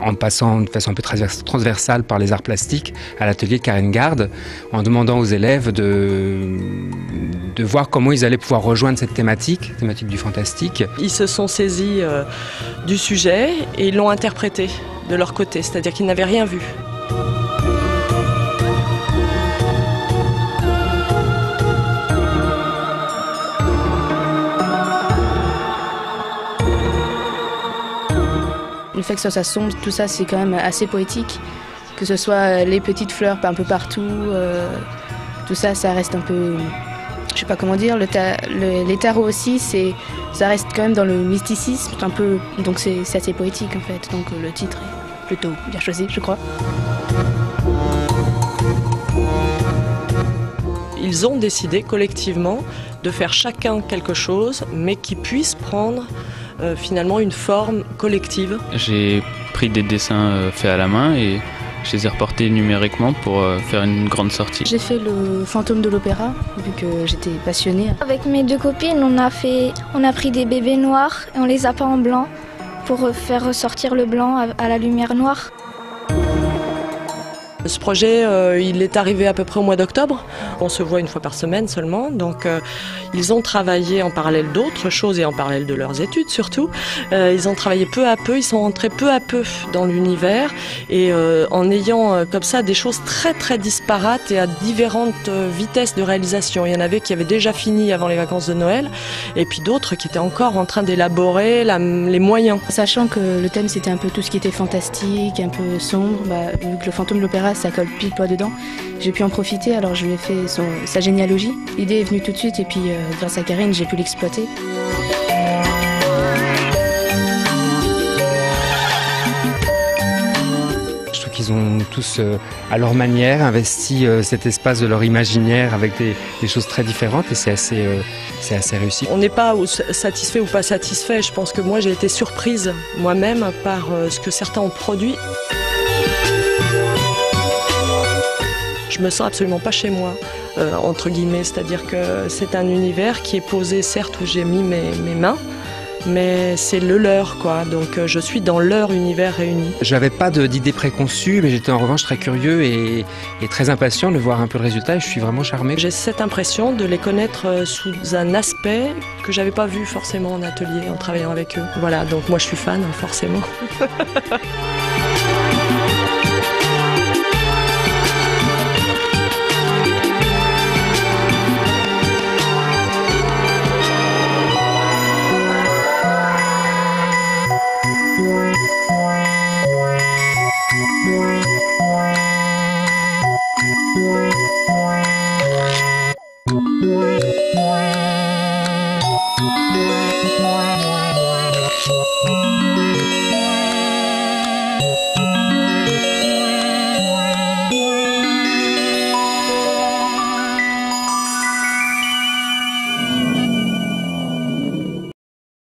en passant de façon un peu transversale par les arts plastiques à l'atelier de Karine Garde, en demandant aux élèves de voir comment ils allaient pouvoir rejoindre cette thématique du fantastique. Ils se sont saisis du sujet et ils l'ont interprété de leur côté, c'est-à-dire qu'ils n'avaient rien vu. Le fait que ce soit sombre, tout ça, c'est quand même assez poétique. Que ce soit les petites fleurs un peu partout, tout ça, ça reste un peu... Je sais pas comment dire, les tarots aussi, ça reste quand même dans le mysticisme, un peu, donc c'est assez poétique en fait. Donc le titre est plutôt bien choisi, je crois. Ils ont décidé collectivement de faire chacun quelque chose, mais qui puisse prendre finalement une forme collective. J'ai pris des dessins faits à la main et je les ai reportés numériquement pour faire une grande sortie. J'ai fait le fantôme de l'opéra, vu que j'étais passionnée. Avec mes deux copines, on a pris des bébés noirs et on les a peints en blanc pour faire ressortir le blanc à la lumière noire. Ce projet, il est arrivé à peu près au mois d'octobre. On se voit une fois par semaine seulement. Donc, ils ont travaillé en parallèle d'autres choses et en parallèle de leurs études surtout. Ils ont travaillé peu à peu, ils sont rentrés peu à peu dans l'univers et en ayant comme ça des choses très très disparates et à différentes vitesses de réalisation. Il y en avait qui avaient déjà fini avant les vacances de Noël et puis d'autres qui étaient encore en train d'élaborer les moyens. Sachant que le thème c'était un peu tout ce qui était fantastique, un peu sombre, vu que le fantôme de l'opéra ça colle pile poil dedans. J'ai pu en profiter, alors je lui ai fait sa généalogie. L'idée est venue tout de suite et puis grâce à Karine, j'ai pu l'exploiter. Je trouve qu'ils ont tous, à leur manière, investi cet espace de leur imaginaire avec des choses très différentes et c'est assez réussi. On n'est pas satisfait ou pas satisfait. Je pense que moi j'ai été surprise moi-même par ce que certains ont produit. Je me sens absolument pas chez moi, entre guillemets, c'est-à-dire que c'est un univers qui est posé, certes, où j'ai mis mes mains, mais c'est le leur, quoi. Donc je suis dans leur univers réuni. J'avais pas d'idée préconçue, mais j'étais en revanche très curieux et très impatient de voir un peu le résultat et je suis vraiment charmé. J'ai cette impression de les connaître sous un aspect que j'avais pas vu forcément en atelier, en travaillant avec eux. Voilà, donc moi je suis fan, forcément. Ouais.